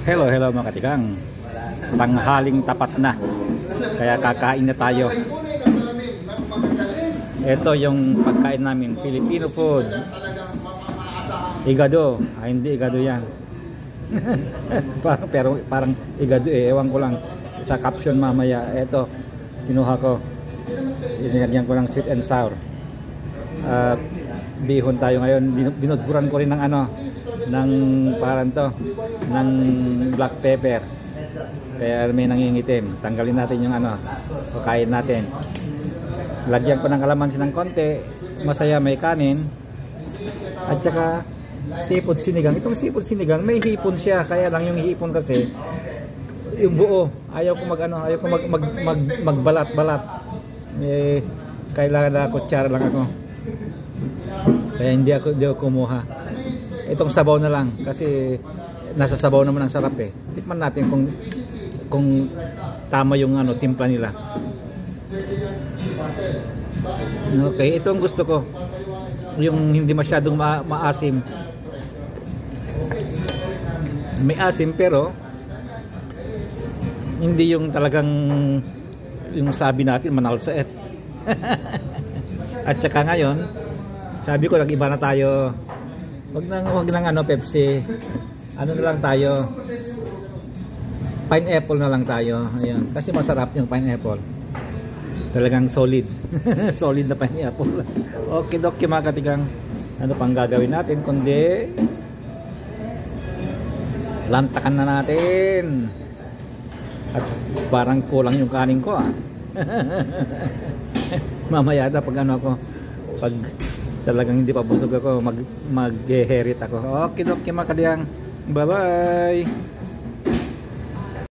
Hello, hello mga katigang. Tanghaling tapat na. Kaya kakain na tayo. Ito yung pagkain namin, Filipino food. Igado. Hindi igado yan. Pero parang igado eh. Ewan ko lang. Sa caption mamaya. Ito, kinuha ko. Inilagyan ko ng sweet and sour. Bihon tayo ngayon. Binudburan ko rin ng ano, ng parang to, ng black pepper. Kaya may nangingitim. Tanggalin natin yung ano, kain natin. Lagyan ko ng kalamansi ng konti. Masaya, may kanin. At saka seafood sinigang. Itong seafood sinigang may hipon siya. Kaya lang yung hipon kasi yung buo. Ayaw ko magbalat-balat. May kailangan na kutsara lang ako. Kaya hindi ako kumuha. Itong sabaw na lang kasi nasa sabaw naman ang sarap eh. Tikman natin kung tama yung ano timpla nila. Okay, ito ang gusto ko. Yung hindi masyadong maasim. May asim pero hindi yung talagang yung sabi natin manalsaet. At saka ngayon, sabi ko nag-iba na tayo. Wag nang ano Pepsi. Ano na lang tayo? Pineapple na lang tayo. Ayun, kasi masarap yung pineapple. Talagang solid. Solid na pineapple. Okay, doki mga katigang. Ano pang gagawin natin kundi lantakan na natin. At parang kulang yung kanin ko ah. Mamaya na pag ano ako, pag talagang hindi pa busog ako, mag-herit ako. Okay, mga katigang. Bye-bye.